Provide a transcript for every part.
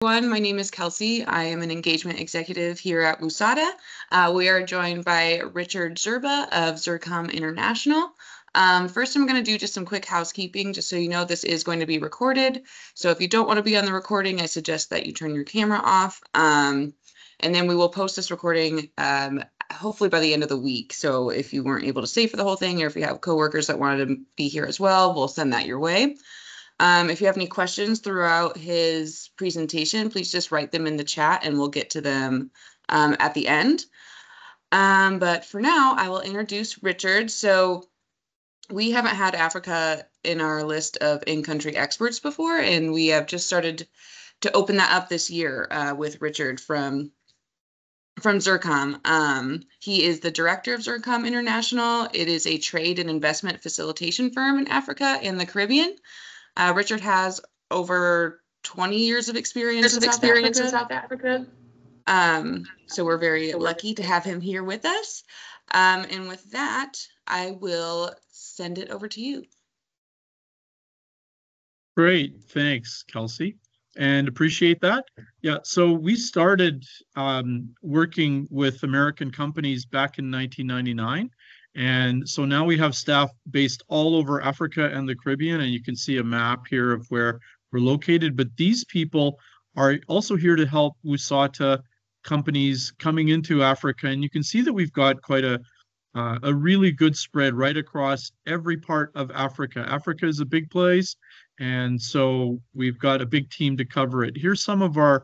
Everyone, my name is Kelsey. I am an engagement executive here at WUSATA. We are joined by Richard Zerba of Zircom International. First, I'm going to do just some quick housekeeping, just so you know this is going to be recorded. So if you don't want to be on the recording, I suggest that you turn your camera off. And then we will post this recording hopefully by the end of the week. So if you weren't able to stay for the whole thing, or if you have coworkers that wanted to be here as well, we'll send that your way. If you have any questions throughout his presentation, please just write them in the chat and we'll get to them at the end. But for now, I will introduce Richard. So we haven't had Africa in our list of in-country experts before, and we have just started to open that up this year with Richard from Zircom. He is the director of Zircom International. It is a trade and investment facilitation firm in Africa and the Caribbean. Richard has over 20 years of experience in South Africa. So we're very lucky to have him here with us. And with that, I will send it over to you. Great, thanks, Kelsey, and appreciate that. Yeah, so we started working with American companies back in 1999. And so now we have staff based all over Africa and the Caribbean, and you can see a map here of where we're located. But these people are also here to help WUSATA companies coming into Africa. And you can see that we've got quite a really good spread right across every part of Africa. Africa is a big place, and so we've got a big team to cover it. Here's some of our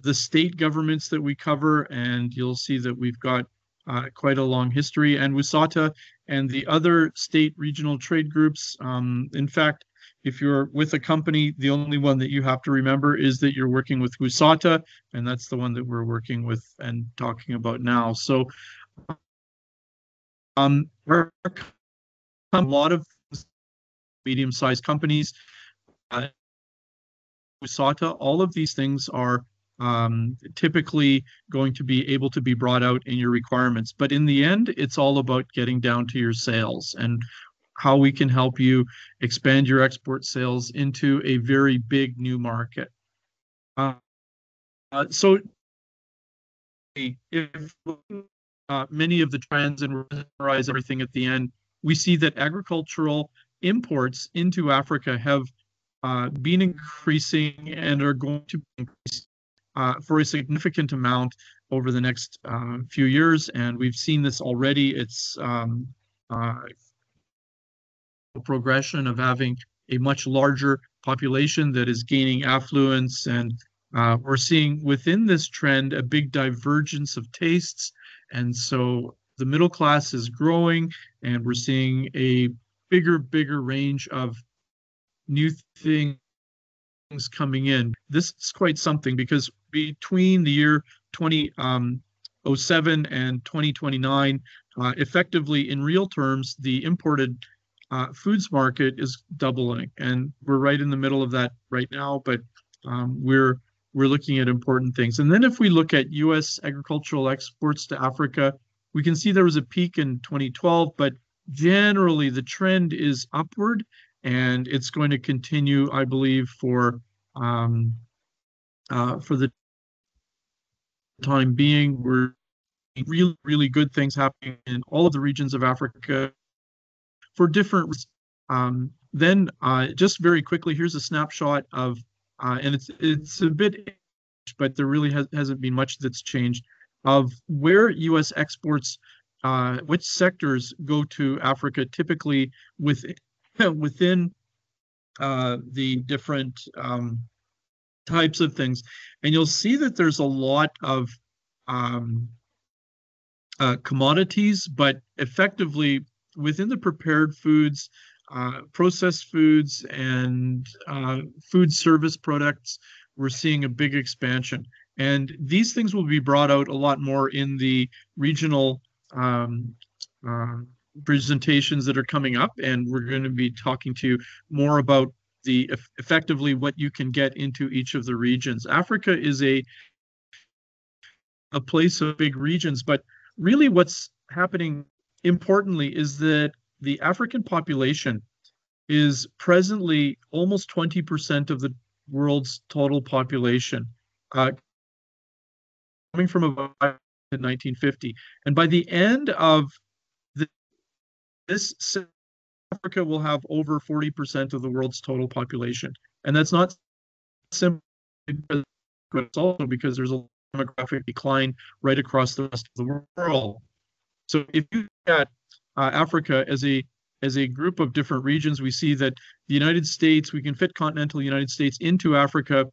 the state governments that we cover, and you'll see that we've got quite a long history, and WUSATA and the other state regional trade groups. In fact, if you're with a company, the only one that you have to remember is that you're working with WUSATA, and that's the one that we're working with and talking about now. So we're a lot of medium-sized companies. WUSATA, all of these things are typically going to be able to be brought out in your requirements. But in the end, it's all about getting down to your sales and how we can help you expand your export sales into a very big new market. So if many of the trends, and we'll summarize everything at the end, we see that agricultural imports into Africa have been increasing and are going to increase for a significant amount over the next few years, and we've seen this already. It's progression of having a much larger population that is gaining affluence, and we're seeing within this trend a big divergence of tastes, and so the middle class is growing, and we're seeing a bigger range of new things coming in. This is quite something, because between the year 2007 and 2029, effectively in real terms, the imported foods market is doubling, and we're right in the middle of that right now, but we're looking at important things. And then if we look at U.S. agricultural exports to Africa, we can see there was a peak in 2012, but generally the trend is upward, and it's going to continue, I believe, for the time being. We're really good things happening in all of the regions of Africa for different then just very quickly, here's a snapshot of and it's a bit, but there really hasn't been much that's changed, of where U.S. exports, which sectors go to Africa typically within the different types of things. And you'll see that there's a lot of commodities, but effectively within the prepared foods, processed foods, and food service products, we're seeing a big expansion. And these things will be brought out a lot more in the regional presentations that are coming up, and we're going to be talking to you more about the effectively what you can get into each of the regions. Africa is a place of big regions, but really what's happening importantly is that the African population is presently almost 20% of the world's total population. coming from about in 1950. And by the end of this, Africa will have over 40% of the world's total population. And that's not simply because, but it's also because there's a demographic decline right across the rest of the world. So if you look at Africa as a group of different regions, we see that the United States, we can fit continental United States into Africa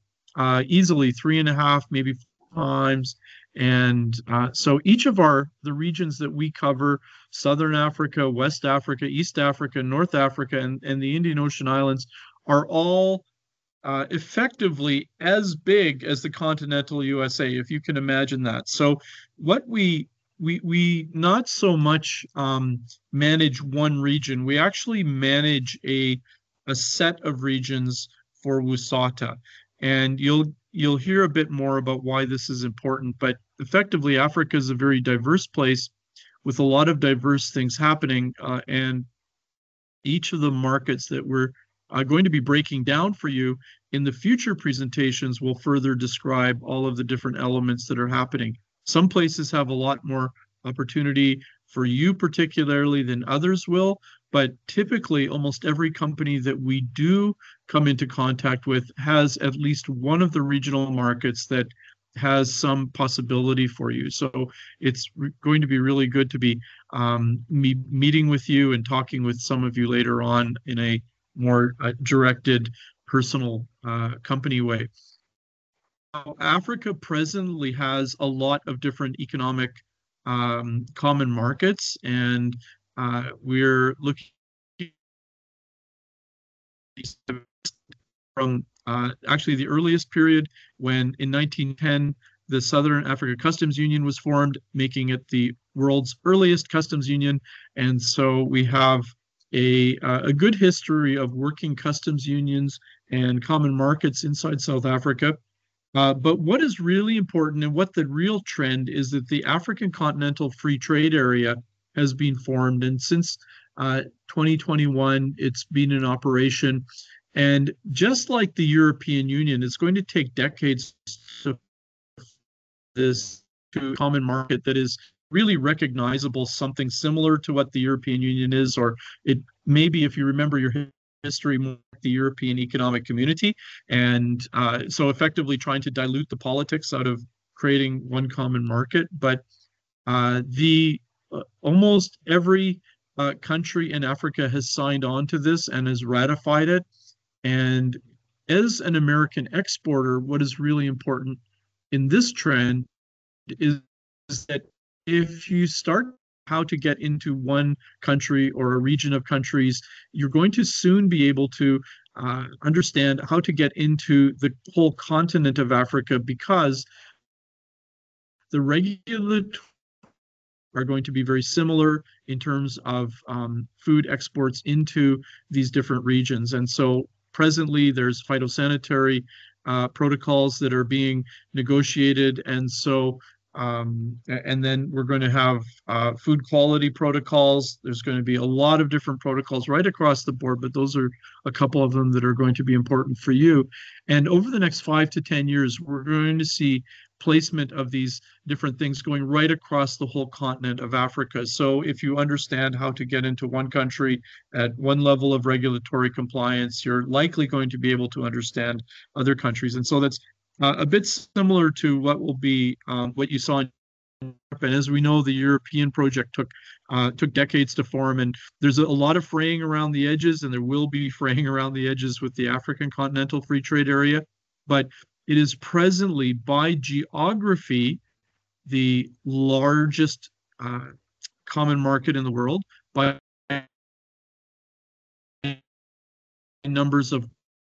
easily 3.5, maybe 4 times. And so each of the regions that we cover, Southern Africa, West Africa, East Africa, North Africa, and the Indian Ocean Islands are all effectively as big as the continental USA, if you can imagine that. So what we not so much manage one region. We actually manage a set of regions for WUSATA, and you'll hear a bit more about why this is important. But effectively, Africa is a very diverse place with a lot of diverse things happening, and each of the markets that we're going to be breaking down for you in the future presentations will further describe all of the different elements that are happening. Some places have a lot more opportunity for you particularly than others will, but typically almost every company that we do come into contact with has at least one of the regional markets that has some possibility for you. So it's going to be really good to be meeting with you and talking with some of you later on in a more directed, personal company way. Africa presently has a lot of different economic common markets, and we're looking from actually the earliest period when in 1910 the Southern Africa Customs Union was formed, making it the world's earliest customs union. And so we have a good history of working customs unions and common markets inside South Africa. But what is really important and what the real trend is that the African Continental Free Trade Area has been formed. And since 2021, it's been in operation. And just like the European Union, it's going to take decades to this to a common market that is really recognizable, something similar to what the European Union is, or it maybe, if you remember your history, more like the European Economic Community. And so effectively trying to dilute the politics out of creating one common market. But almost every country in Africa has signed on to this and has ratified it. And as an American exporter, what is really important in this trend is that if you start how to get into one country or a region of countries, you're going to soon be able to understand how to get into the whole continent of Africa, because the regulatory are going to be very similar in terms of food exports into these different regions. And so presently there's phytosanitary protocols that are being negotiated. And so and then we're going to have food quality protocols. There's going to be a lot of different protocols right across the board, but those are a couple of them that are going to be important for you. And over the next 5 to 10 years, we're going to see placement of these different things going right across the whole continent of Africa. So if you understand how to get into one country at one level of regulatory compliance, you're likely going to be able to understand other countries. And so that's a bit similar to what will be what you saw in Europe. And as we know, the European project took decades to form, and there's a lot of fraying around the edges, and there will be fraying around the edges with the African Continental Free Trade Area. But it is presently, by geography, the largest common market in the world by numbers of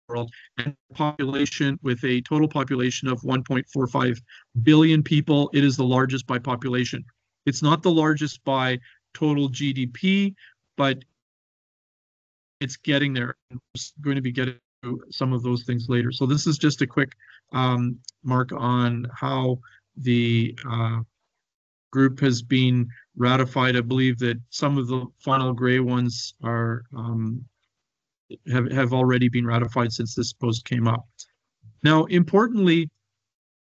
world, and population, with a total population of 1.45 billion people. It is the largest by population. It's not the largest by total GDP, but it's getting there. We're going to be getting to some of those things later. So this is just a quick mark on how the group has been ratified. I believe that some of the final gray ones are have already been ratified since this post came up. Now, importantly,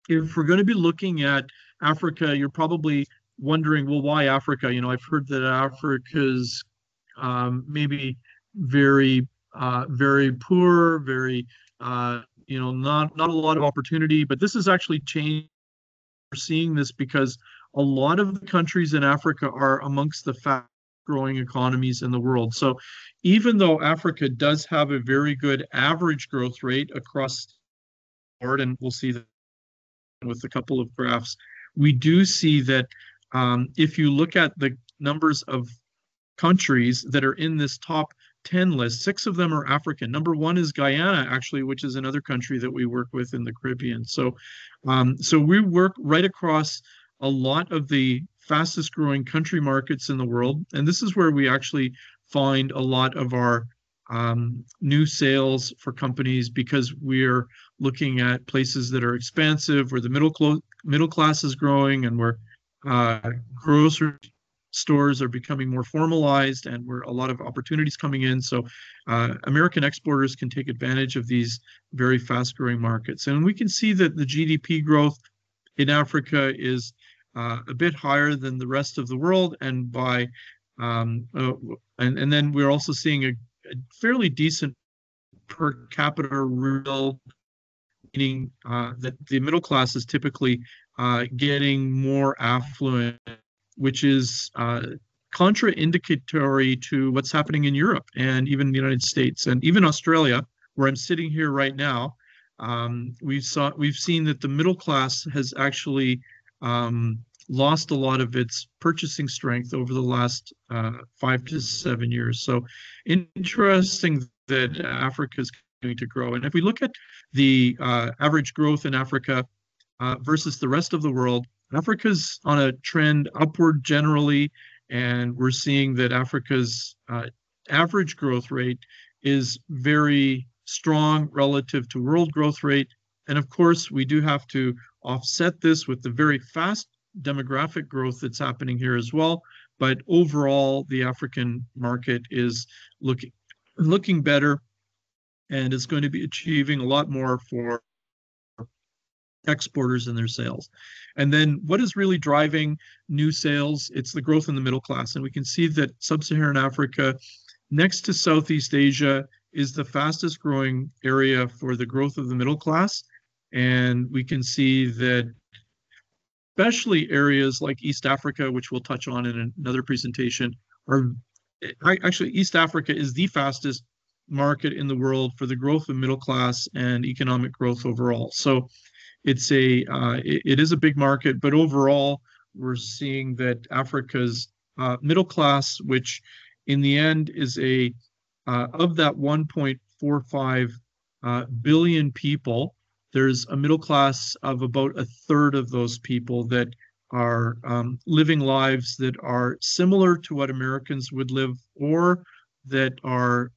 if we're going to be looking at Africa, you're probably wondering, well, why Africa? I've heard that Africa's maybe very, very poor, very, not a lot of opportunity. But this has actually changed. We're seeing this because a lot of the countries in Africa are amongst the fast growing economies in the world. So even though Africa does have a very good average growth rate across the board, and we'll see that with a couple of graphs, we do see that if you look at the numbers of countries that are in this top 10 list, 6 of them are African. Number 1 is Guyana, actually, which is another country that we work with in the Caribbean. So we work right across a lot of the fastest growing country markets in the world. And this is where we actually find a lot of our new sales for companies, because we're looking at places that are expansive, where the middle class is growing, and where grocery stores are becoming more formalized, and where a lot of opportunities coming in. So American exporters can take advantage of these very fast growing markets. And we can see that the GDP growth in Africa is a bit higher than the rest of the world. And and then we're also seeing a fairly decent per capita real, meaning that the middle class is typically getting more affluent, which is contraindicatory to what's happening in Europe and even the United States and even Australia, where I'm sitting here right now. We've seen that the middle class has actually lost a lot of its purchasing strength over the last 5 to 7 years. So interesting that Africa is going to grow. And if we look at the average growth in Africa versus the rest of the world, Africa's on a trend upward generally, and we're seeing that Africa's average growth rate is very strong relative to world growth rate. And of course, we do have to offset this with the very fast demographic growth that's happening here as well. But overall, the African market is looking better, and is going to be achieving a lot more for exporters and their sales. And then what is really driving new sales? It's the growth in the middle class. And we can see that sub-Saharan Africa, next to Southeast Asia, is the fastest growing area for the growth of the middle class. And we can see that especially areas like East Africa, which we'll touch on in another presentation, actually East Africa is the fastest market in the world for the growth of middle class and economic growth overall. So it is a big market, but overall we're seeing that Africa's middle class, which in the end is of that 1.45 billion people, there's a middle class of about a third of those people that are living lives that are similar to what Americans would live, or that are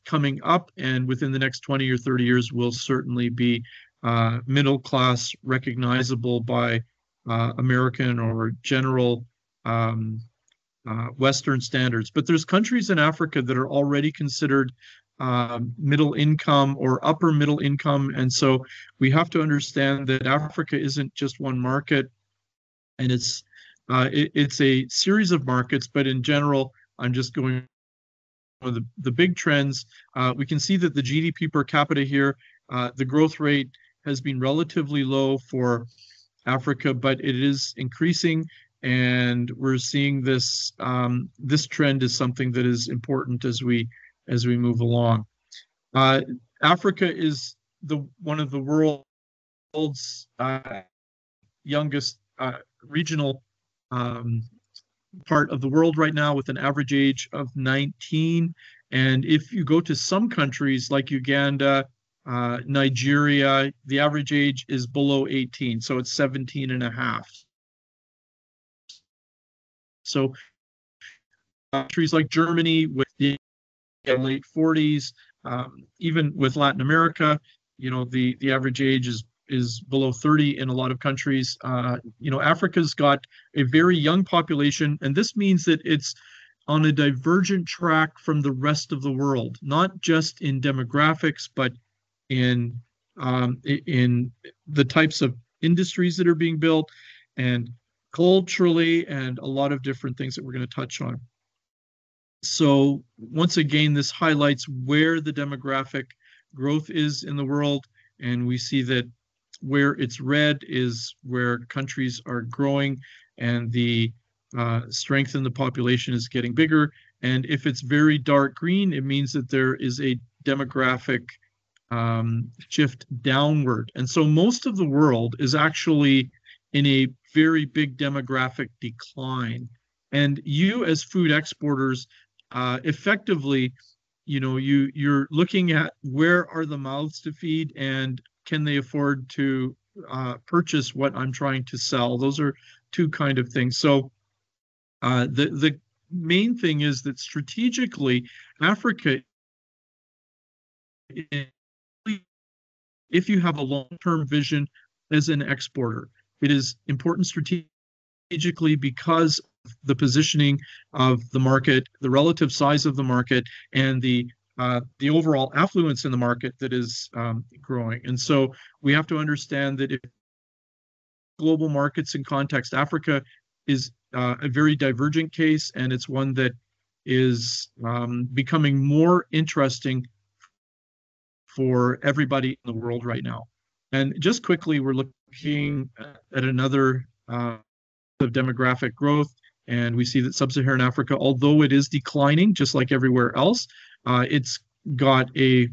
coming up, and within the next 20 or 30 years will certainly be middle class, recognizable by American or general Western standards. But there's countries in Africa that are already considered middle income or upper middle income. And so we have to understand that Africa isn't just one market, and it's a series of markets. But in general, I'm just going with the big trends. We can see that the GDP per capita here, the growth rate has been relatively low for Africa, but it is increasing, and we're seeing this this trend is something that is important as we move along. Africa is one of the world's youngest regional part of the world right now, with an average age of 19. And if you go to some countries like Uganda, Nigeria, the average age is below 18, so it's 17 and a half. So countries like Germany with the late 40s, even with Latin America, the average age is below 30 in a lot of countries. Africa's got a very young population, and this means that it's on a divergent track from the rest of the world, not just in demographics, but in the types of industries that are being built, and culturally, and a lot of different things that we're going to touch on. So once again, this highlights where the demographic growth is in the world, and we see that where it's red is where countries are growing and the strength in the population is getting bigger. And if it's very dark green, it means that there is a demographic shift downward. And so most of the world is actually in a very big demographic decline. And you, as food exporters, effectively, you're looking at where are the mouths to feed and can they afford to purchase what I'm trying to sell. Those are two kind of things. So the main thing is that strategically, Africa, if you have a long-term vision as an exporter, it is important strategically because of the positioning of the market, the relative size of the market, and the overall affluence in the market that is growing. And so we have to understand that if global markets in context, Africa is a very divergent case, and it's one that is becoming more interesting for everybody in the world right now. And just quickly, we're looking at another of demographic growth, and we see that sub-Saharan Africa, although it is declining, just like everywhere else, it's got a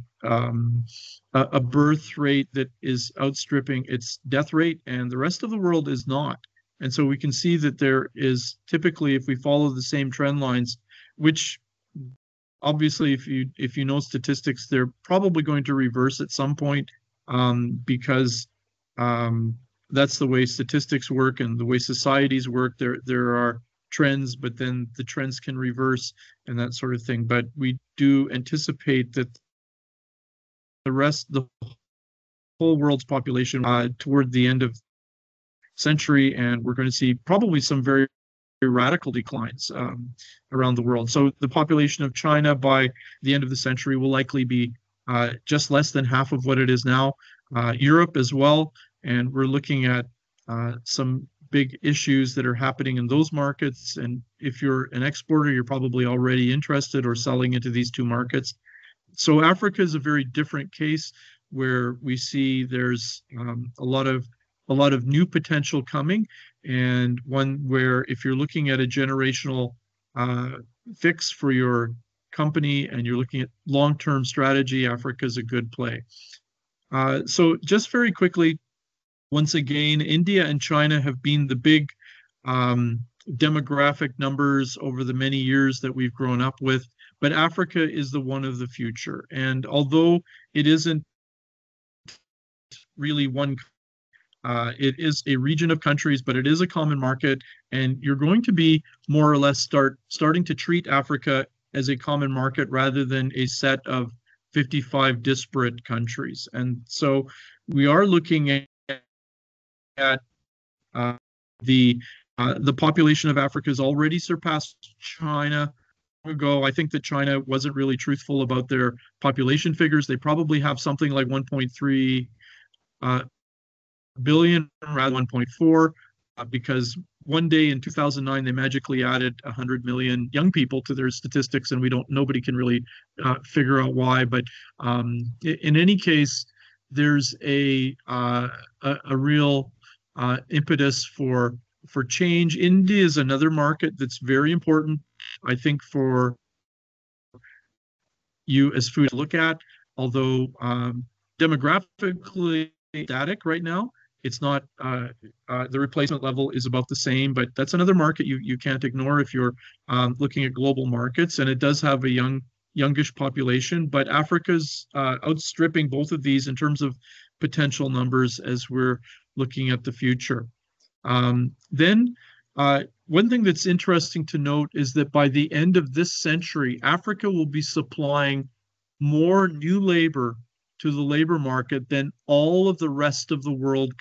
birth rate that is outstripping its death rate, and the rest of the world is not. And so we can see that there is typically, if we follow the same trend lines, which obviously, if you know statistics, they're probably going to reverse at some point because that's the way statistics work and the way societies work. There are trends, but then the trends can reverse and that sort of thing. But we do anticipate that the whole world's population toward the end of century, and we're going to see probably some very radical declines around the world. So the population of China by the end of the century will likely be just less than half of what it is now. Europe as well, and we're looking at some big issues that are happening in those markets. And if you're an exporter, you're probably already interested or selling into these two markets. So Africa is a very different case where we see there's a lot of new potential coming, and one where if you're looking at a generational fix for your company and you're looking at long-term strategy, Africa is a good play. So just very quickly, once again, India and China have been the big demographic numbers over the many years that we've grown up with, but Africa is the one of the future. And although it isn't really one, it is a region of countries, but it is a common market, and you're going to be more or less starting to treat Africa as a common market rather than a set of 55 disparate countries. And so we are looking at the population of Africa has already surpassed China ago. I think that China wasn't really truthful about their population figures. They probably have something like 1.3 billion rather than 1.4 because one day in 2009 they magically added 100 million young people to their statistics, and nobody can really figure out why. But in any case, there's a real impetus for change. India is another market that's very important, I think, for you as food to look at. Although demographically static right now, it's not. The replacement level is about the same, but that's another market you can't ignore if you're looking at global markets. And it does have a youngish population, but Africa's outstripping both of these in terms of potential numbers as we're looking at the future. Then one thing that's interesting to note is that by the end of this century, Africa will be supplying more new labor to the labor market than all of the rest of the world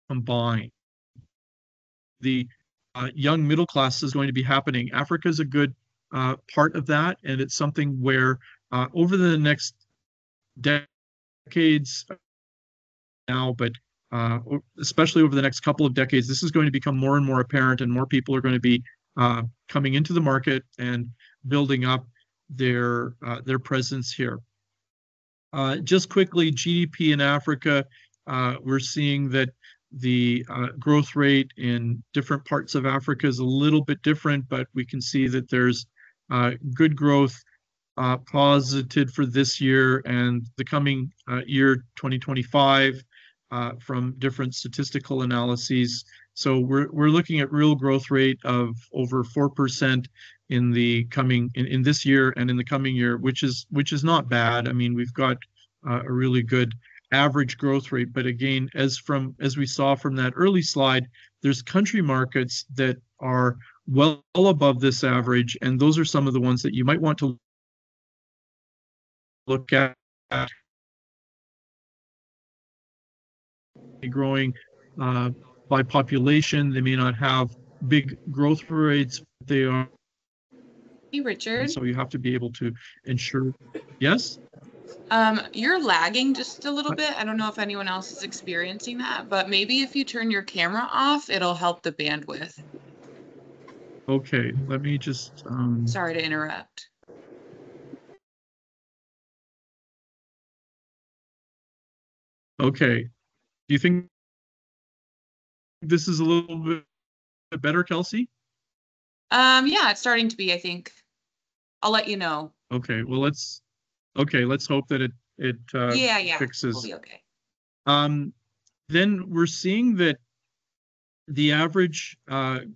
combined. The young middle class is going to be happening. Africa is a good part of that, and it's something where over the next decades, now, but especially over the next couple of decades, this is going to become more and more apparent, and more people are going to be coming into the market and building up their presence here. Just quickly, GDP in Africa, we're seeing that the growth rate in different parts of Africa is a little bit different, but we can see that there's good growth posited for this year and the coming year, 2025, from different statistical analyses. So we're looking at real growth rate of over 4% in the coming in this year and in the coming year, which is not bad. I mean, we've got a really good average growth rate, but again, as we saw from that early slide, there's country markets that are well above this average, and those are some of the ones that you might want to look at. Growing by population, they may not have big growth rates, but they are. Hey, Richard. So you have to be able to ensure. Yes? You're lagging just a little bit. I don't know if anyone else is experiencing that, but maybe if you turn your camera off, it'll help the bandwidth. Okay, let me just. Sorry to interrupt. Okay. Do you think this is a little bit better, Kelsey? Yeah, it's starting to be, I think. I'll let you know. Okay, well, let's hope that it fixes. We'll be okay. Then we're seeing that the average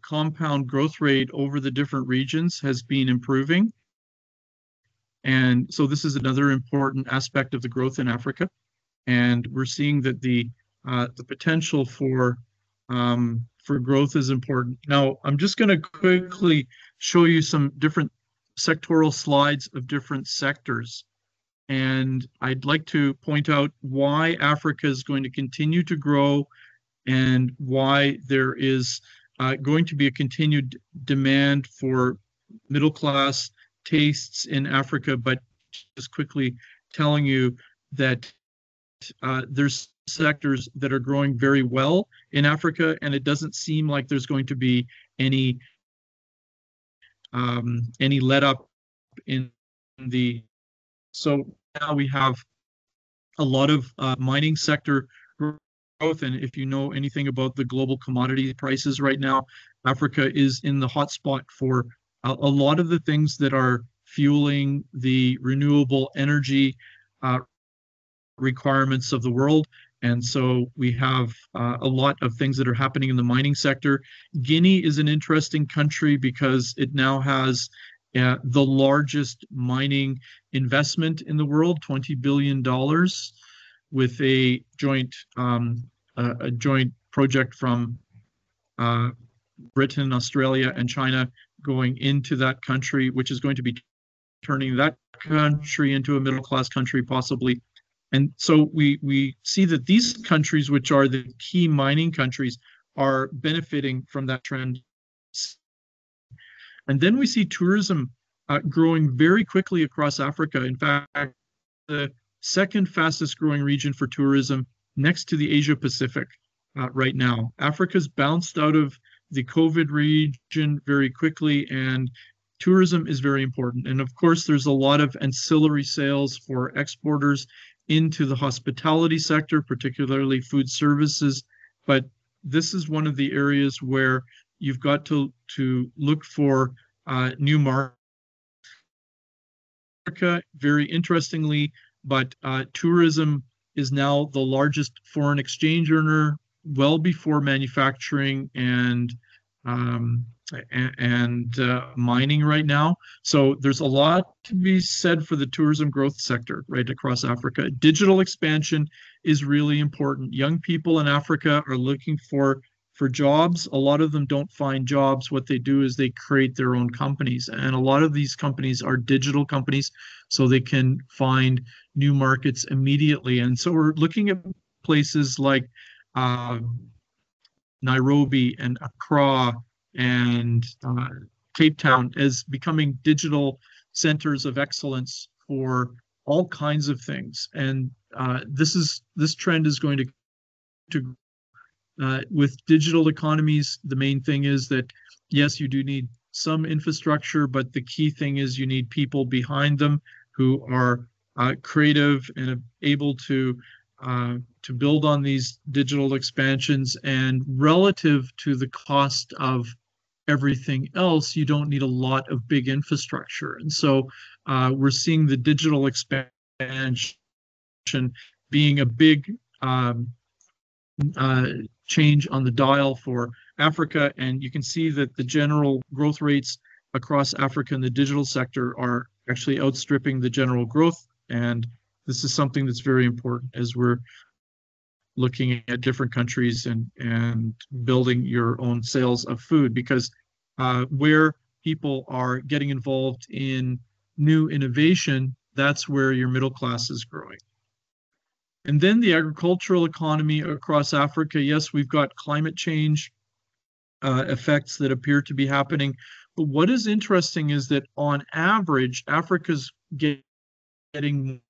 compound growth rate over the different regions has been improving. And so this is another important aspect of the growth in Africa. And we're seeing that the potential for growth is important. Now, I'm just going to quickly show you some different sectoral slides of different sectors. And I'd like to point out why Africa is going to continue to grow and why there is going to be a continued demand for middle-class tastes in Africa, but just quickly telling you that there's sectors that are growing very well in Africa, and it doesn't seem like there's going to be any let up in the. So now we have a lot of mining sector growth, and if you know anything about the global commodity prices right now, Africa is in the hot spot for a lot of the things that are fueling the renewable energy requirements of the world. And so we have a lot of things that are happening in the mining sector. Guinea is an interesting country because it now has the largest mining investment in the world, $20 billion, with a joint project from Britain, Australia, and China going into that country, which is going to be turning that country into a middle-class country, possibly. And so we see that these countries, which are the key mining countries, are benefiting from that trend. And then we see tourism growing very quickly across Africa. In fact, the second fastest growing region for tourism, next to the Asia Pacific right now. Africa's bounced out of the COVID region very quickly, and tourism is very important. And of course, there's a lot of ancillary sales for exporters into the hospitality sector, particularly food services. But this is one of the areas where you've got to look for new markets. Very interestingly, but tourism is now the largest foreign exchange earner, well before manufacturing and mining right now. So there's a lot to be said for the tourism growth sector right across Africa. Digital expansion is really important. Young people in Africa are looking for jobs. A lot of them don't find jobs. What they do is they create their own companies. And a lot of these companies are digital companies, so they can find new markets immediately. And so we're looking at places like Nairobi and Accra and Cape Town as becoming digital centers of excellence for all kinds of things. And this trend is going to to with digital economies, the main thing is that, yes, you do need some infrastructure, but the key thing is you need people behind them who are creative and able to build on these digital expansions. And relative to the cost of everything else, you don't need a lot of big infrastructure. And so we're seeing the digital expansion being a big change on the dial for Africa. And you can see that the general growth rates across Africa in the digital sector are actually outstripping the general growth. And this is something that's very important as we're looking at different countries and building your own sales of food, because where people are getting involved in new innovation, that's where your middle class is growing. And then the agricultural economy across Africa, yes, we've got climate change effects that appear to be happening. But what is interesting is that on average, Africa's getting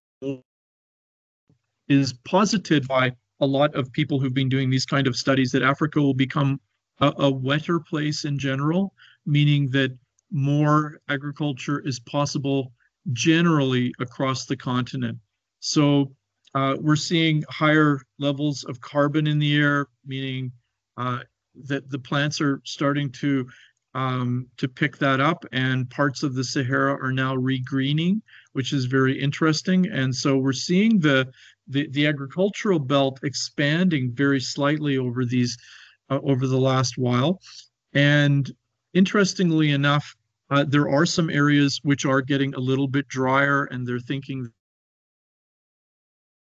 is posited by a lot of people who've been doing these kind of studies, that Africa will become a wetter place in general, meaning that more agriculture is possible generally across the continent. So we're seeing higher levels of carbon in the air, meaning that the plants are starting to pick that up, and parts of the Sahara are now regreening, which is very interesting. And so we're seeing the agricultural belt expanding very slightly over these over the last while. And interestingly enough, there are some areas which are getting a little bit drier, and they're thinking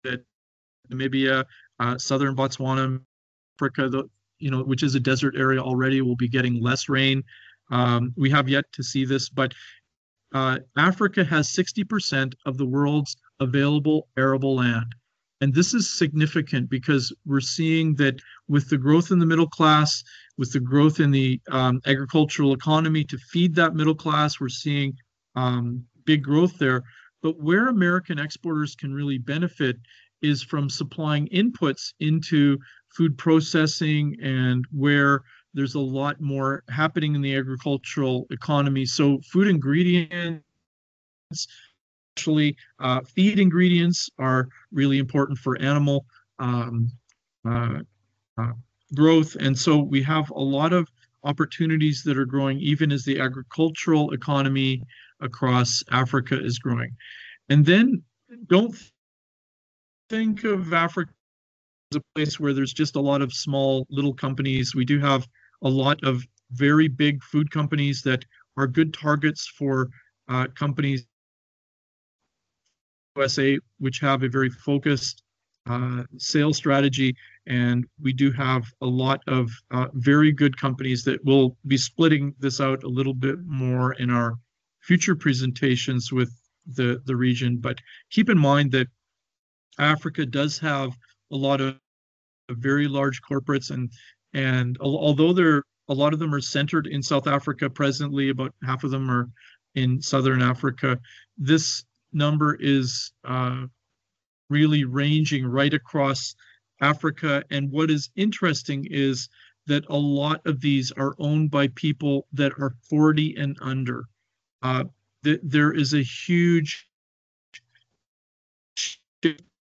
that Namibia, southern Botswana, Africa, which is a desert area already, will be getting less rain. We have yet to see this, but Africa has 60% of the world's available arable land. And this is significant because we're seeing that with the growth in the middle class, with the growth in the agricultural economy to feed that middle class, we're seeing big growth there. But where American exporters can really benefit is from supplying inputs into food processing, and where there's a lot more happening in the agricultural economy. So food ingredients, especially feed ingredients, are really important for animal growth. And so we have a lot of opportunities that are growing even as the agricultural economy across Africa is growing. And then don't think of Africa as a place where there's just a lot of small little companies. We do have a lot of very big food companies that are good targets for companies USA, which have a very focused sales strategy. And we do have a lot of very good companies that will be splitting this out a little bit more in our future presentations with the region. But keep in mind that Africa does have a lot of very large corporates, and although a lot of them are centered in South Africa presently, about half of them are in Southern Africa. This number is really ranging right across Africa. And what is interesting is that a lot of these are owned by people that are 40 and under. There is a huge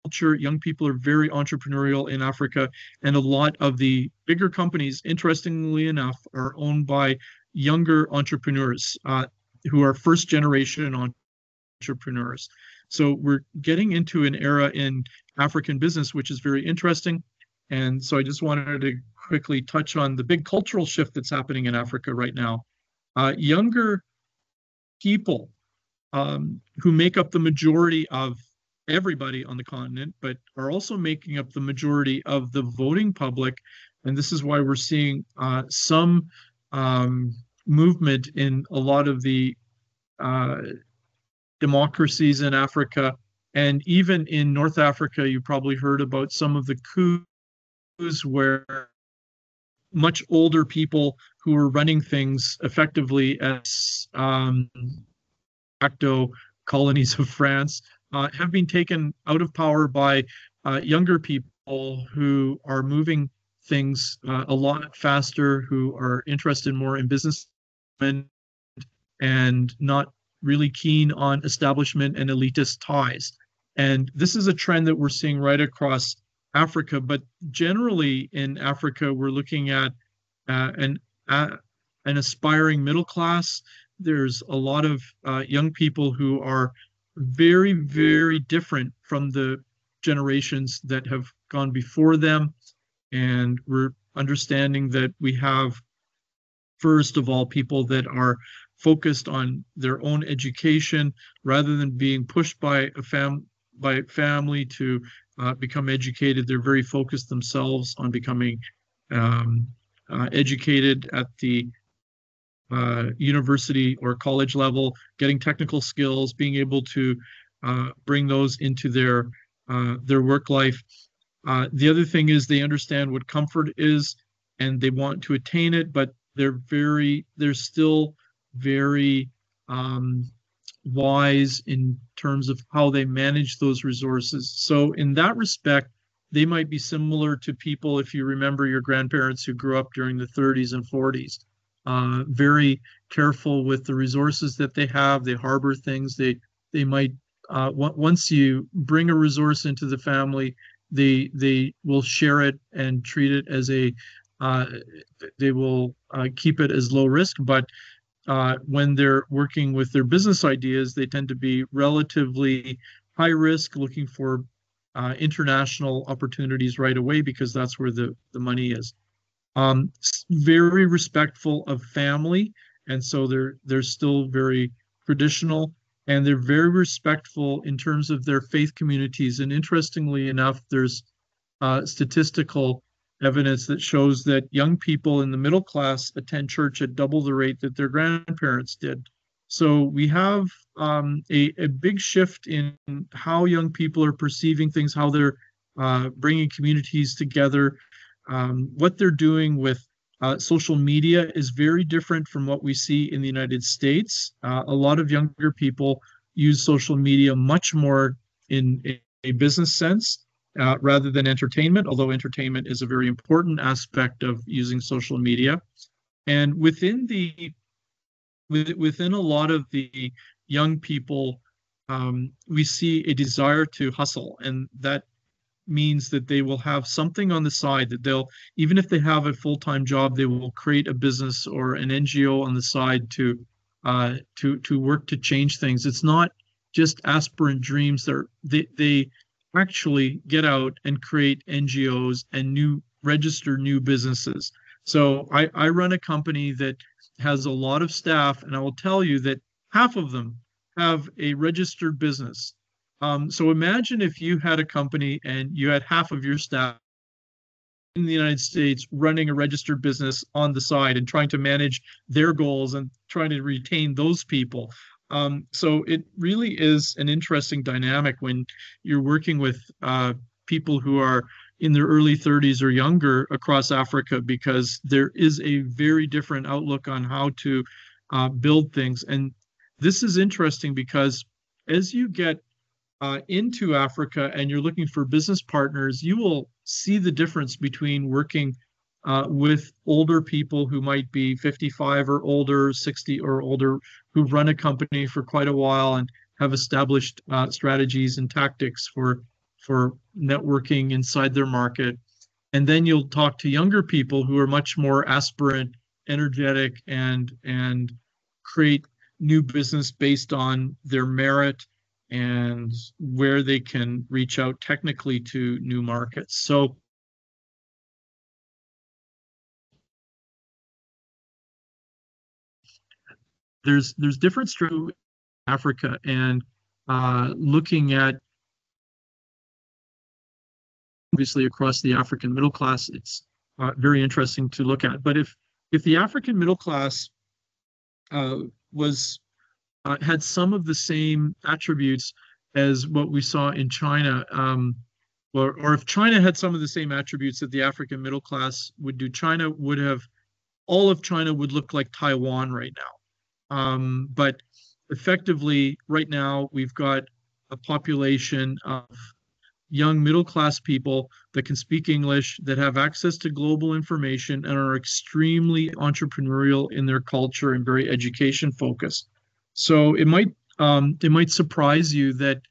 culture. Young people are very entrepreneurial in Africa, and a lot of the bigger companies, interestingly enough, are owned by younger entrepreneurs who are first generation entrepreneurs. So we're getting into an era in African business which is very interesting. And so I just wanted to quickly touch on the big cultural shift that's happening in Africa right now. Younger people who make up the majority of everybody on the continent, but are also making up the majority of the voting public. And this is why we're seeing some movement in a lot of the democracies in Africa. And even in North Africa, you probably heard about some of the coups where much older people who are running things effectively as facto colonies of France have been taken out of power by younger people who are moving things a lot faster, who are interested more in business and not really keen on establishment and elitist ties. And this is a trend that we're seeing right across Africa, but generally in Africa, we're looking at an aspiring middle class. There's a lot of young people who are very, very different from the generations that have gone before them. And we're understanding that we have, first of all, people that are focused on their own education rather than being pushed by family to become educated. They're very focused themselves on becoming educated at the university or college level, getting technical skills, being able to bring those into their work life. The other thing is they understand what comfort is and they want to attain it, but they're still very wise in terms of how they manage those resources. So in that respect, they might be similar to people, if you remember your grandparents who grew up during the 30s and 40s, very careful with the resources that they have. They harbor things. They might, once you bring a resource into the family, they will share it and treat it as they will keep it as low risk, but when they're working with their business ideas, they tend to be relatively high risk, looking for international opportunities right away because that's where the money is. Very respectful of family, and so they're still very traditional, and they're very respectful in terms of their faith communities. And interestingly enough, there's statistical evidence that shows that young people in the middle class attend church at double the rate that their grandparents did. So we have a big shift in how young people are perceiving things, how they're bringing communities together. What they're doing with social media is very different from what we see in the United States. A lot of younger people use social media much more in a business sense. Rather than entertainment, although entertainment is a very important aspect of using social media. And within a lot of the young people, we see a desire to hustle, and that means that they will have something on the side that they'll, even if they have a full-time job, they will create a business or an NGO on the side to work to change things. It's not just aspirant dreams. They actually get out and create NGOs and register new businesses. So I run a company that has a lot of staff, and I will tell you that half of them have a registered business. So imagine if you had a company and you had half of your staff in the United States running a registered business on the side and trying to manage their goals and trying to retain those people. So it really is an interesting dynamic when you're working with people who are in their early 30s or younger across Africa, because there is a very different outlook on how to build things. And this is interesting because as you get into Africa and you're looking for business partners, you will see the difference between working with older people who might be 55 or older, 60 or older, who've run a company for quite a while and have established strategies and tactics for networking inside their market. And then you'll talk to younger people who are much more aspirant, energetic, and create new business based on their merit and where they can reach out technically to new markets. So there's different strategies in Africa, and looking at obviously across the African middle class, it's very interesting to look at. But if the African middle class was had some of the same attributes as what we saw in China, or if China had some of the same attributes that the African middle class would do, all of China would look like Taiwan right now. But effectively, right now, we've got a population of young middle-class people that can speak English, that have access to global information, and are extremely entrepreneurial in their culture and very education focused. So it might surprise you that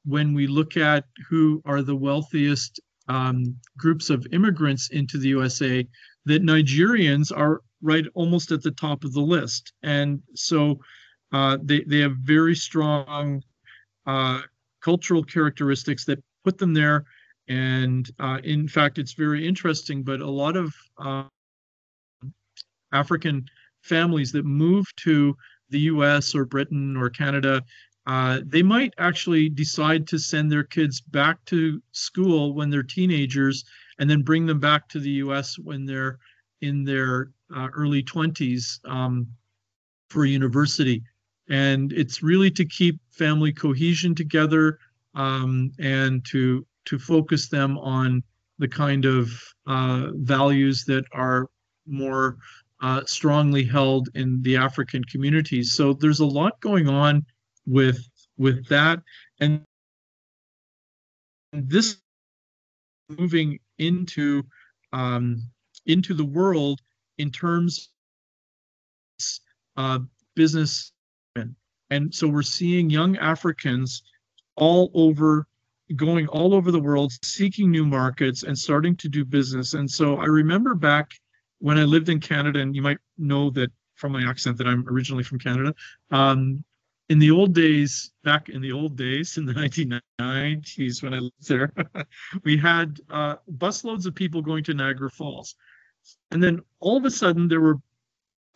when we look at who are the wealthiest groups of immigrants into the USA, that Nigerians are right almost at the top of the list. And so they have very strong cultural characteristics that put them there. And in fact, it's very interesting, but a lot of African families that move to the US or Britain or Canada, they might actually decide to send their kids back to school when they're teenagers and then bring them back to the US when they're in their early 20s for university. And it's really to keep family cohesion together and to focus them on the kind of values that are more strongly held in the African communities. So there's a lot going on with that, and this moving into the world in terms of business. And so we're seeing young Africans going all over the world, seeking new markets and starting to do business. And so I remember back when I lived in Canada, and you might know that from my accent that I'm originally from Canada. In the old days, back in the old days, in the 1990s when I lived there, we had busloads of people going to Niagara Falls. And then all of a sudden there were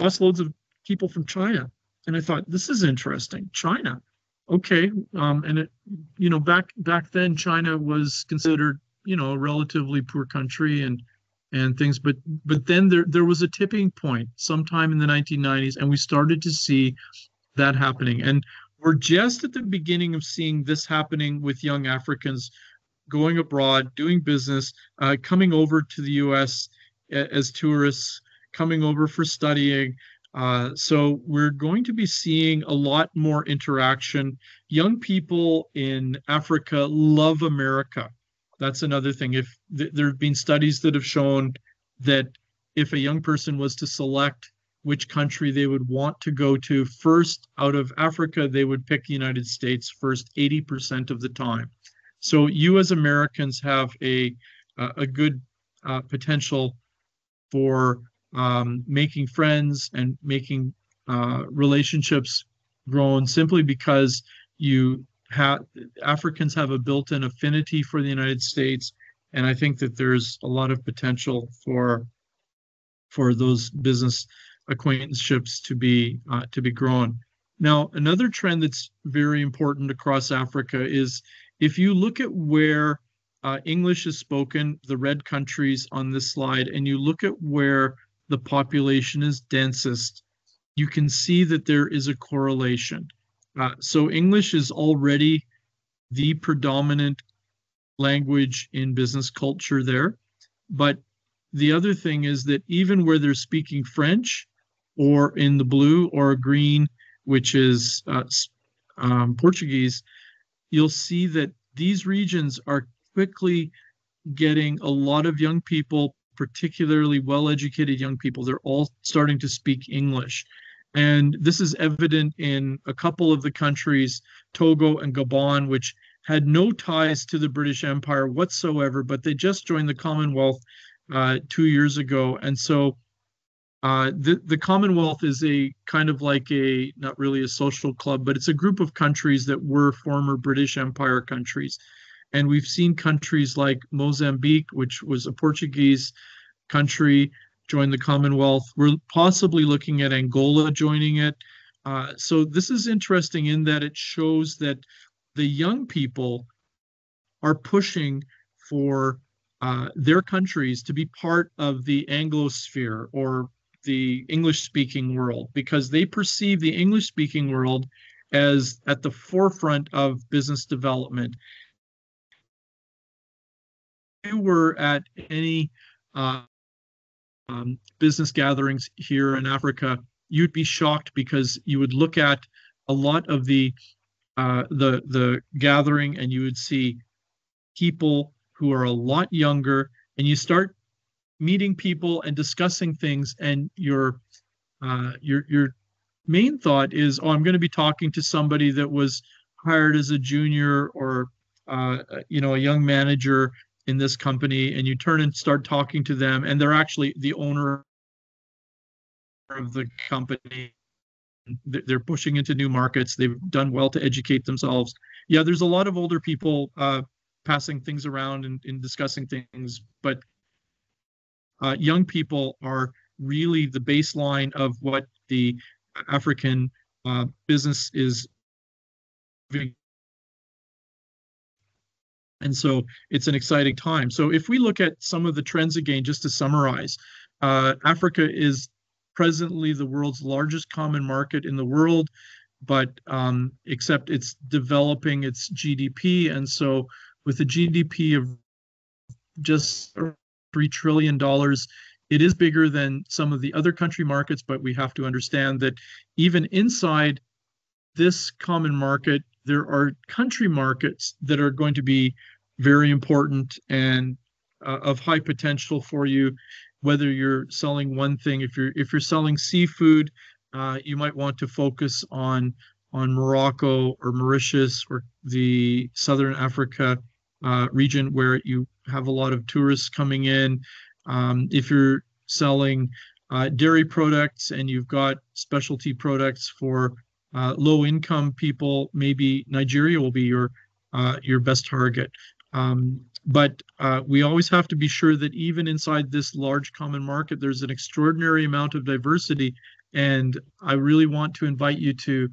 busloads of people from China. And I thought, this is interesting. China. Okay. And it, back then China was considered, a relatively poor country and things, but then there was a tipping point sometime in the 1990s, and we started to see that happening. And we're just at the beginning of seeing this happening with young Africans going abroad, doing business, coming over to the US as tourists, coming over for studying. So we're going to be seeing a lot more interaction. Young people in Africa love America. That's another thing. If there have been studies that have shown that if a young person was to select which country they would want to go to first out of Africa, they would pick the United States first 80% of the time. So you as Americans have a good potential for making friends and making relationships grown simply because Africans have a built-in affinity for the United States, and I think that there's a lot of potential for those business acquaintanceships to be grown. Now, another trend that's very important across Africa is if you look at where English is spoken, the red countries on this slide, and you look at where the population is densest, you can see that there is a correlation. So English is already the predominant language in business culture there. But the other thing is that even where they're speaking French, or in the blue or green, which is Portuguese, you'll see that these regions are quickly getting a lot of young people, particularly well-educated young people. They're all starting to speak English. And this is evident in a couple of the countries, Togo and Gabon, which had no ties to the British Empire whatsoever, but they just joined the Commonwealth 2 years ago. And so the Commonwealth is a kind of like not really a social club, but it's a group of countries that were former British Empire countries. And we've seen countries like Mozambique, which was a Portuguese country, join the Commonwealth. We're possibly looking at Angola joining it. So this is interesting in that it shows that the young people are pushing for their countries to be part of the Anglosphere or the English-speaking world, because they perceive the English-speaking world as at the forefront of business development. If you were at any business gatherings here in Africa, you'd be shocked because you would look at a lot of the gathering and you would see people who are a lot younger, and you start meeting people and discussing things, and your main thought is, oh, I'm going to be talking to somebody that was hired as a junior, or a young manager in this company, and you turn and start talking to them, and they're actually the owner of the company. They're pushing into new markets. They've done well to educate themselves. Yeah, there's a lot of older people passing things around and discussing things, but young people are really the baseline of what the African business is. And so it's an exciting time. So if we look at some of the trends again, just to summarize, Africa is presently the world's largest common market in the world, but except it's developing its GDP. And so with a GDP of just $3 trillion, it is bigger than some of the other country markets, but we have to understand that even inside this common market, there are country markets that are going to be very important and of high potential for you. Whether you're selling one thing, if you're selling seafood, you might want to focus on Morocco or Mauritius or the Southern Africa region, where you have a lot of tourists coming in. If you're selling dairy products and you've got specialty products for low-income people, maybe Nigeria will be your best target. But we always have to be sure that even inside this large common market, there's an extraordinary amount of diversity. And I really want to invite you to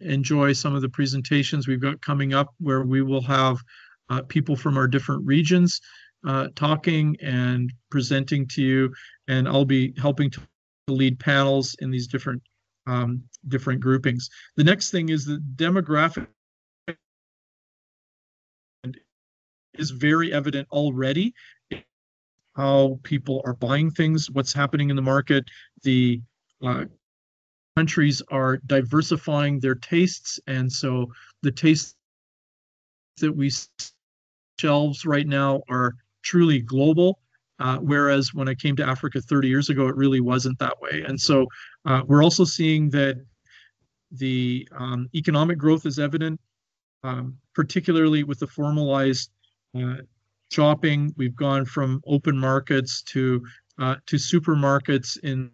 enjoy some of the presentations we've got coming up, where we will have people from our different regions talking and presenting to you. And I'll be helping to lead panels in these different groupings. The next thing is the demographic is very evident already. How people are buying things, what's happening in the market. The countries are diversifying their tastes, and so the tastes that we shelves right now are truly global. Whereas when I came to Africa 30 years ago, it really wasn't that way. And so we're also seeing that the economic growth is evident, particularly with the formalized shopping. We've gone from open markets to supermarkets in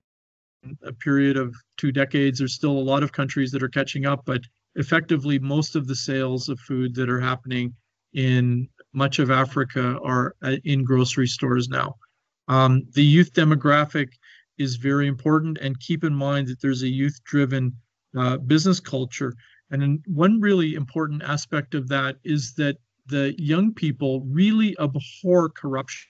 a period of 2 decades. There's still a lot of countries that are catching up, but effectively most of the sales of food that are happening in much of Africa are in grocery stores now. The youth demographic is very important, and keep in mind that there's a youth-driven business culture. And one really important aspect of that is that the young people really abhor corruption.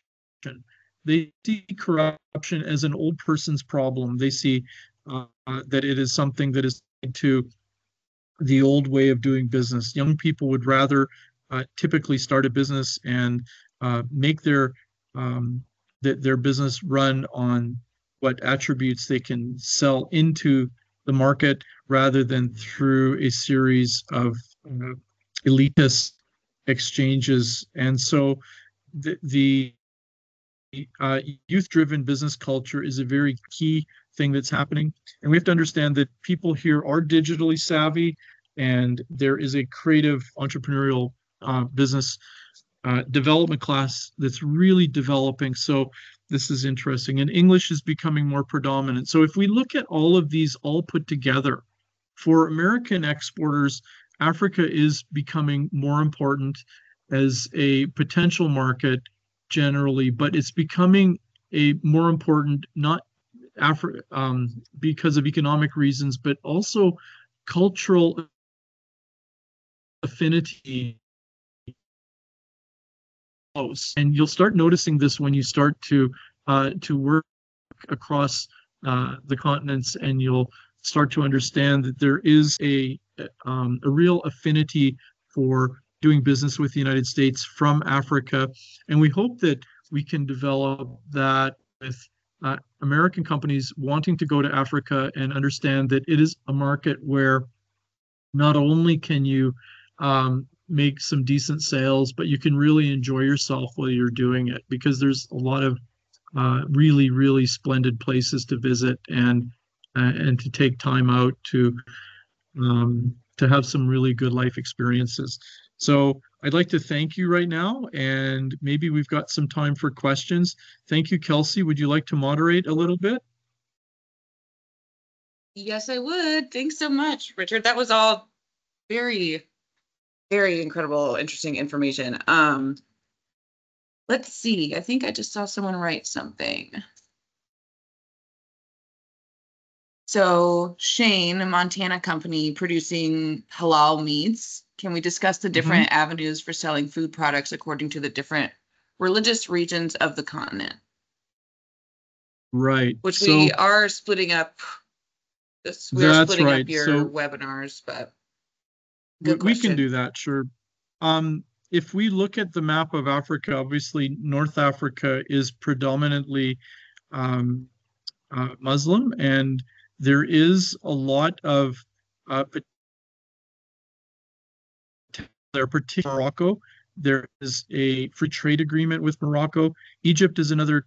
They see corruption as an old person's problem. They see that it is something that is to the old way of doing business. Young people would rather typically start a business and make their business run on what attributes they can sell into the market, rather than through a series of elitist exchanges. And so the youth-driven business culture is a very key thing that's happening. And we have to understand that people here are digitally savvy, and there is a creative entrepreneurial business development class that's really developing. So this is interesting. And English is becoming more predominant. So if we look at all of these all put together, for American exporters, Africa is becoming more important as a potential market generally, but it's becoming a more important, not because of economic reasons, but also cultural affinity. And you'll start noticing this when you start to work across the continents, and you'll start to understand that there is a real affinity for doing business with the United States from Africa. And we hope that we can develop that with American companies wanting to go to Africa and understand that it is a market where not only can you make some decent sales, but you can really enjoy yourself while you're doing it, because there's a lot of really, really splendid places to visit, and to take time out to have some really good life experiences. So I'd like to thank you right now, and maybe we've got some time for questions. Thank you, Kelsey. Would you like to moderate a little bit? Yes, I would. Thanks so much, Richard. That was all very, very incredible, interesting information. Let's see. I think I just saw someone write something. So Shane, a Montana company producing halal meats. Can we discuss the different avenues for selling food products according to the different religious regions of the continent? Right. Which So we are splitting up. We are that's splitting right. up your So webinars, but we good we can do question. that, sure. If we look at the map of Africa, obviously North Africa is predominantly um, Muslim, and there is a lot of there, particularly Morocco. There is a free trade agreement with Morocco. Egypt is another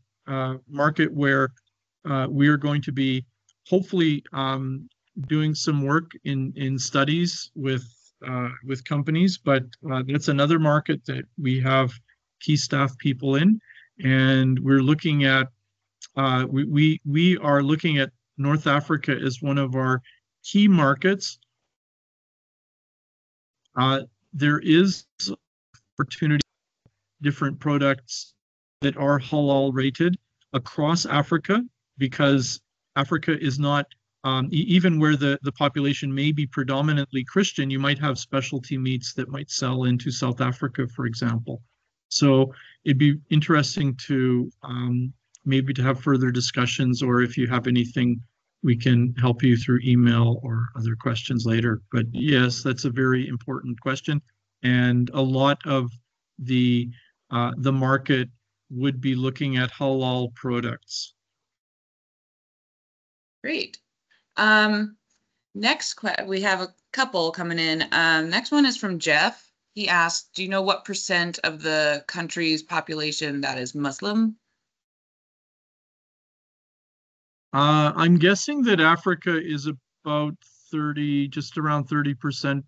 market where we are going to be hopefully doing some work in studies with companies, but that's another market that we have key staff people in, and we're looking at we are looking at North Africa as one of our key markets. There is opportunity, different products that are halal rated across Africa, because Africa is not, even where the population may be predominantly Christian, you might have specialty meats that might sell into South Africa, for example. So it'd be interesting to maybe to have further discussions, or if you have anything, we can help you through email or other questions later. But yes, that's a very important question. And a lot of the market would be looking at halal products. Great. Next we have a couple coming in. Next one is from Jeff. He asked, do you know what % of the country's population that is Muslim? I'm guessing that Africa is about 30, just around 30%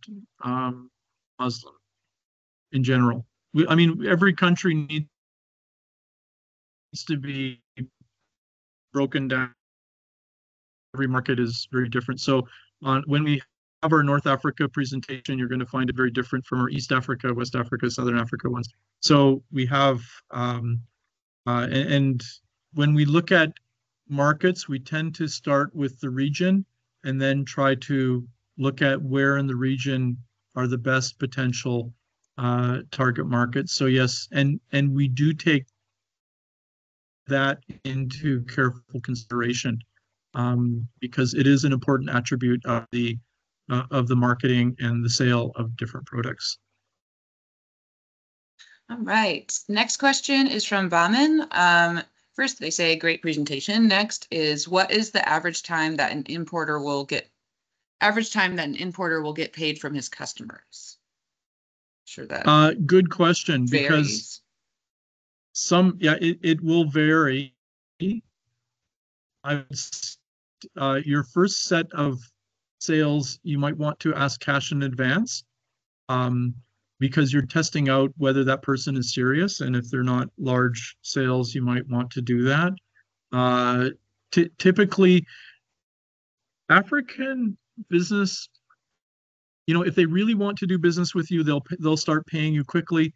Muslim in general. I mean, every country needs to be broken down. Every market is very different. So when we have our North Africa presentation, you're going to find it very different from our East Africa, West Africa, Southern Africa ones. So we have, and when we look at markets, we tend to start with the region and then try to look at where in the region are the best potential target markets. So yes, and we do take that into careful consideration, because it is an important attribute of the marketing and the sale of different products. All right. Next question is from Baman. First, they say great presentation. Next is, what is the average time that an importer will get paid from his customers? Sure that good question, varies. Because it will vary. Your first set of sales, you might want to ask cash in advance, because you're testing out whether that person is serious, and if they're not large sales, you might want to do that. Typically, African business, if they really want to do business with you, they'll start paying you quickly.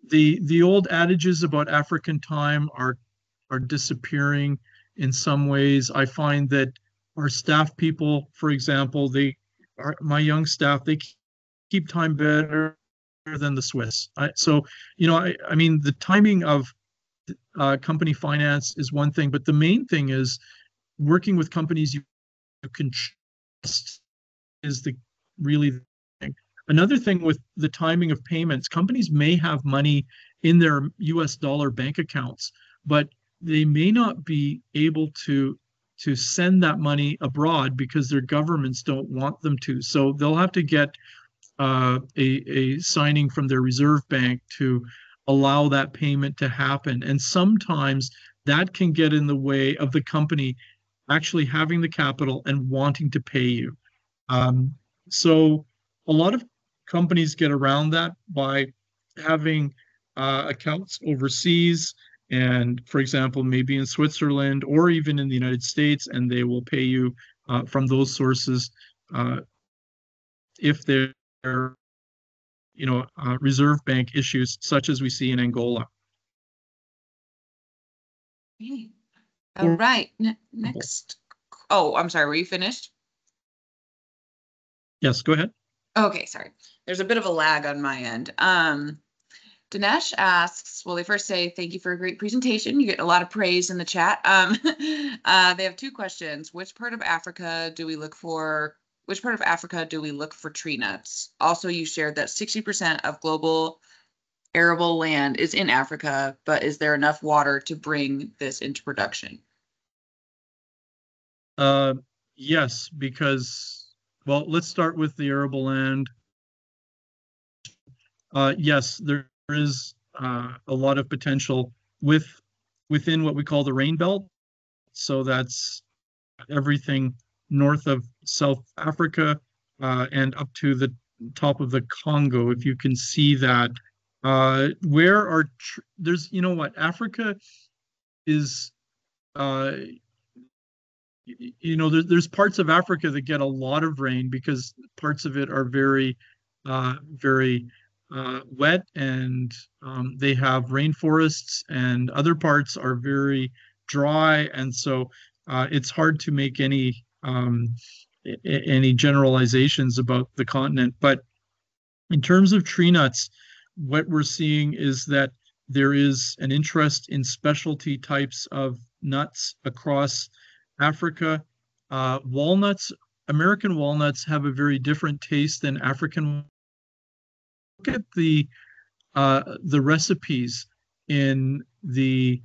The old adages about African time are disappearing in some ways. I find that our staff people, for example, my young staff, they keep time better than the Swiss. So I mean, the timing of company finance is one thing, but the main thing is working with companies you can trust is really the thing. Another thing with the timing of payments, companies may have money in their US dollar bank accounts, but they may not be able to send that money abroad because their governments don't want them to. So they'll have to get a signing from their reserve bank to allow that payment to happen. And sometimes that can get in the way of the company actually having the capital and wanting to pay you. Um, so a lot of companies get around that by having accounts overseas, and for example, maybe in Switzerland or even in the United States, and they will pay you from those sources if they're reserve bank issues such as we see in Angola. Okay. All right. Next. Oh, I'm sorry. Were you finished? Yes, go ahead. Okay, sorry. There's a bit of a lag on my end. Dinesh asks, well, they first say, thank you for a great presentation. You get a lot of praise in the chat. They have two questions. Which part of Africa do we look for tree nuts? Also, you shared that 60% of global arable land is in Africa, but is there enough water to bring this into production? Yes, because, well, let's start with the arable land. Yes, there is a lot of potential within what we call the rain belt. So that's everything north of South Africa and up to the top of the Congo. If you can see that, there's, you know what, Africa is, there's parts of Africa that get a lot of rain because parts of it are very, very wet, and they have rainforests, and other parts are very dry, and so it's hard to make any generalizations about the continent. But in terms of tree nuts, what we're seeing is that there is an interest in specialty types of nuts across Africa. Walnuts, American walnuts have a very different taste than African. Look at the recipes in the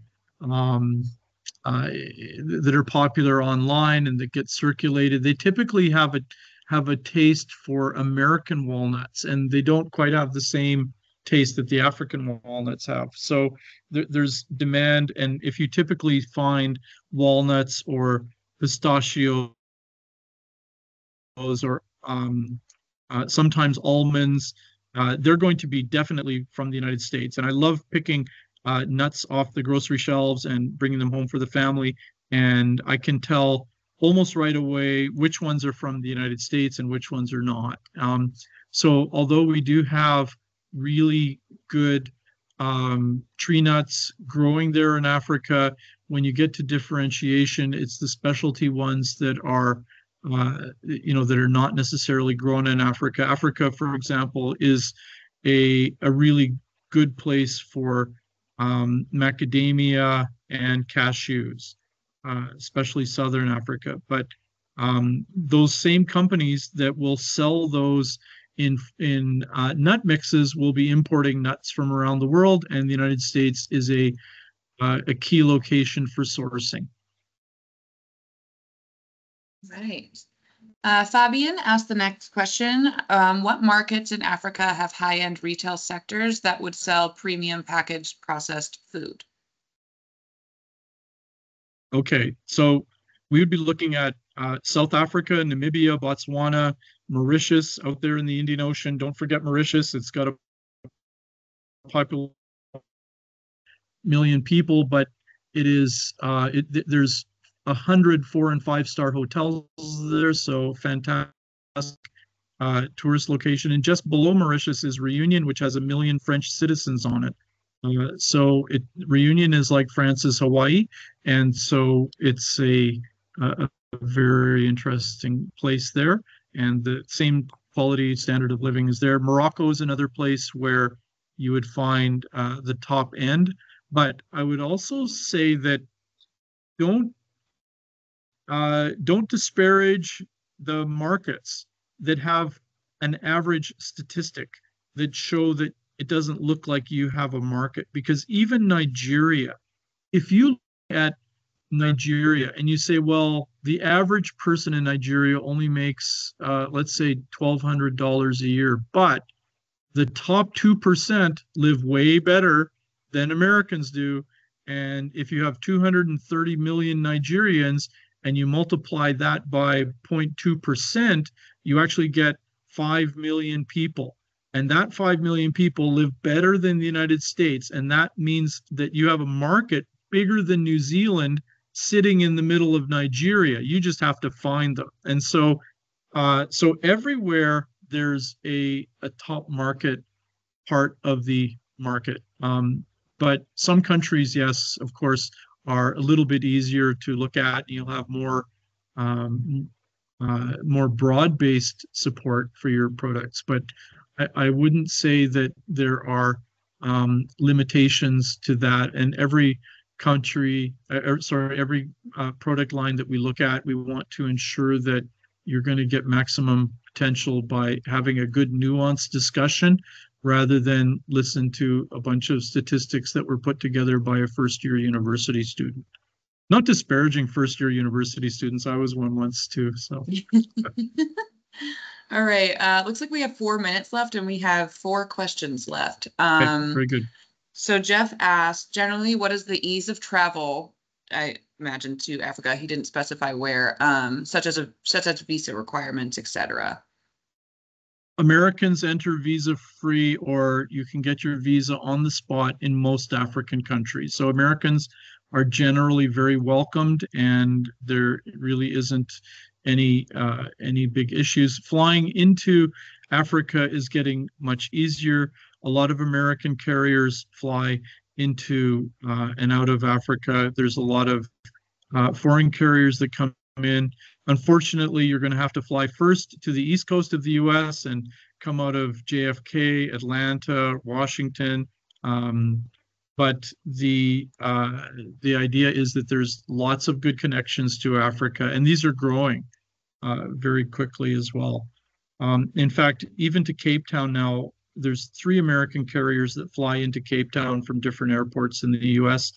that are popular online and that get circulated. They typically have a taste for American walnuts, and they don't quite have the same taste that the African walnuts have. So there's demand, and if you typically find walnuts or pistachios or sometimes almonds, they're going to be definitely from the United States. And I love picking nuts off the grocery shelves and bringing them home for the family. And I can tell almost right away which ones are from the United States and which ones are not. So although we do have really good tree nuts growing there in Africa, when you get to differentiation, it's the specialty ones that are that are not necessarily grown in Africa. Africa, for example, is a really good place for macadamia and cashews, especially Southern Africa. But those same companies that will sell those in nut mixes will be importing nuts from around the world, and the United States is a key location for sourcing. Right. Fabian asked the next question. What markets in Africa have high-end retail sectors that would sell premium packaged processed food? Okay, so we would be looking at South Africa, Namibia, Botswana, Mauritius out there in the Indian Ocean. Don't forget Mauritius. It's got a population of 1 million people, but it is there's 100 4- and 5-star hotels there, so fantastic tourist location. And just below Mauritius is Reunion, which has 1 million French citizens on it. So Reunion is like France's Hawaii, and so it's a very interesting place there, and the same quality standard of living is there. Morocco is another place where you would find the top end, but I would also say that don't disparage the markets that have an average statistic that show that it doesn't look like you have a market, because even Nigeria, if you look at Nigeria, and you say, well, the average person in Nigeria only makes, let's say, $1,200 a year, but the top 2% live way better than Americans do. And if you have 230 million Nigerians and you multiply that by 0.2%, you actually get 5 million people. And that 5 million people live better than the United States. And that means that you have a market bigger than New Zealand sitting in the middle of Nigeria. You just have to find them. And so everywhere there's a top market part of the market. But some countries, yes, of course, are a little bit easier to look at. You'll have more broad-based support for your products. But I wouldn't say that there are limitations to that. And every country, every product line that we look at, we want to ensure that you're going to get maximum potential by having a good nuanced discussion rather than listen to a bunch of statistics that were put together by a first-year university student. Not disparaging first-year university students. I was one once too, so. All right, looks like we have 4 minutes left and we have 4 questions left. Okay, very good. So Jeff asked, generally, what is the ease of travel, I imagine, to Africa? He didn't specify where, such as visa requirements, etc. Americans enter visa-free, or you can get your visa on the spot in most African countries. So Americans are generally very welcomed, and there really isn't any big issues. Flying into Africa is getting much easier. A lot of American carriers fly into and out of Africa. There's a lot of foreign carriers that come in. Unfortunately, you're going to have to fly first to the east coast of the U.S. and come out of JFK, Atlanta, Washington. But the idea is that there's lots of good connections to Africa, and these are growing very quickly as well. In fact, even to Cape Town now, there's 3 American carriers that fly into Cape Town from different airports in the U.S.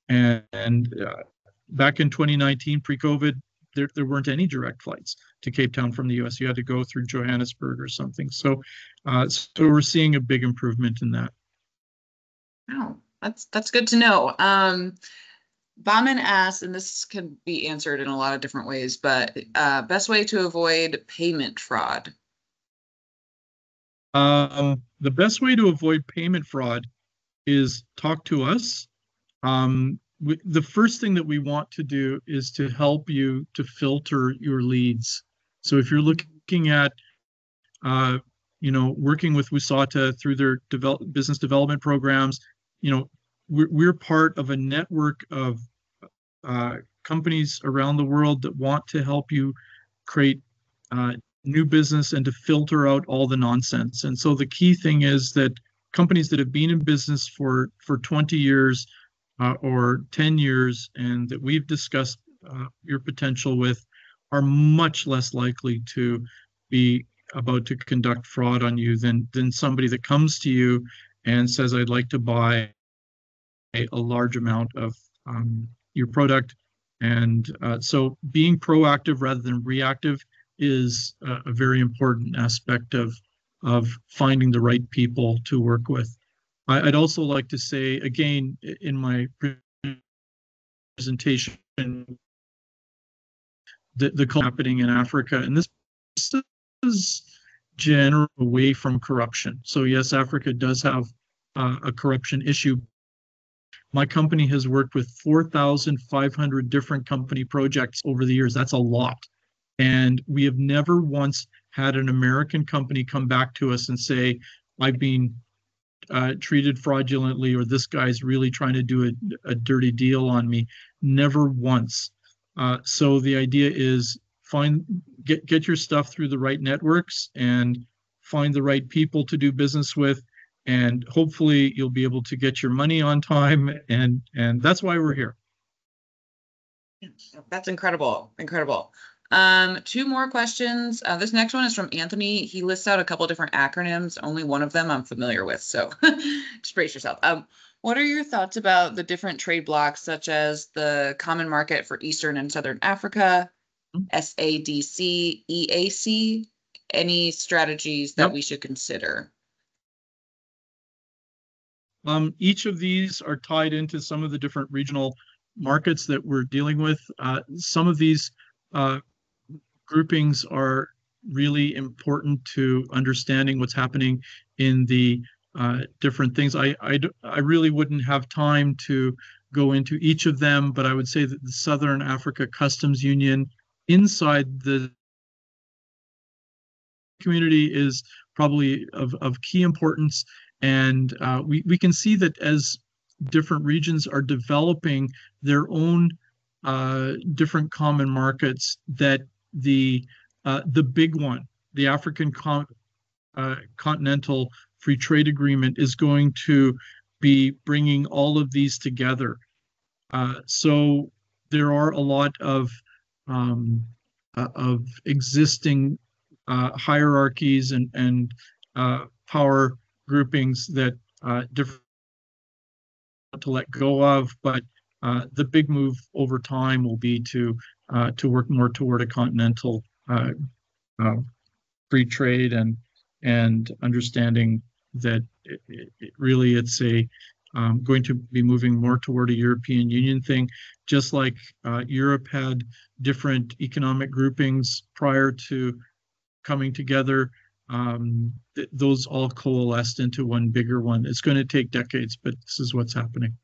And back in 2019, pre-COVID, there weren't any direct flights to Cape Town from the U.S. You had to go through Johannesburg or something. So we're seeing a big improvement in that. Oh, that's good to know. Bauman asked, and this can be answered in a lot of different ways, but best way to avoid payment fraud? The best way to avoid payment fraud is talk to us. The first thing that we want to do is to help you to filter your leads. So if you're looking at, working with WUSATA through their business development programs, we're part of a network of companies around the world that want to help you create new business and to filter out all the nonsense. And so the key thing is that companies that have been in business for 20 years or 10 years and that we've discussed your potential with are much less likely to be about to conduct fraud on you than somebody that comes to you and says, I'd like to buy a large amount of your product. And so being proactive rather than reactive is a very important aspect of finding the right people to work with. I'd also like to say, again, in my presentation, the happening in Africa, and this is generally away from corruption. So yes, Africa does have a corruption issue. My company has worked with 4,500 different company projects over the years. That's a lot. And we have never once had an American company come back to us and say, I've been treated fraudulently, or this guy's really trying to do a dirty deal on me. Never once. So the idea is get your stuff through the right networks and find the right people to do business with, and hopefully you'll be able to get your money on time, and that's why we're here. That's incredible. 2 more questions. This next one is from Anthony. He lists out a couple different acronyms. Only one of them I'm familiar with, so just brace yourself. What are your thoughts about the different trade blocs, such as the Common Market for Eastern and Southern Africa, SADC, EAC? Any strategies that Yep. we should consider? Each of these are tied into some of the different regional markets that we're dealing with. Some of these groupings are really important to understanding what's happening in the different things. I really wouldn't have time to go into each of them, but I would say that the Southern Africa Customs Union inside the community is probably of key importance. And we can see that as different regions are developing their own different common markets, that the big one, the African Continental Free Trade Agreement, is going to be bringing all of these together. So there are a lot of existing hierarchies and power groupings that different to let go of, but the big move over time will be to work more toward a continental uh, free trade and understanding that really it's going to be moving more toward a European Union thing, just like Europe had different economic groupings prior to coming together. Those all coalesced into one bigger one. It's going to take decades, but this is what's happening.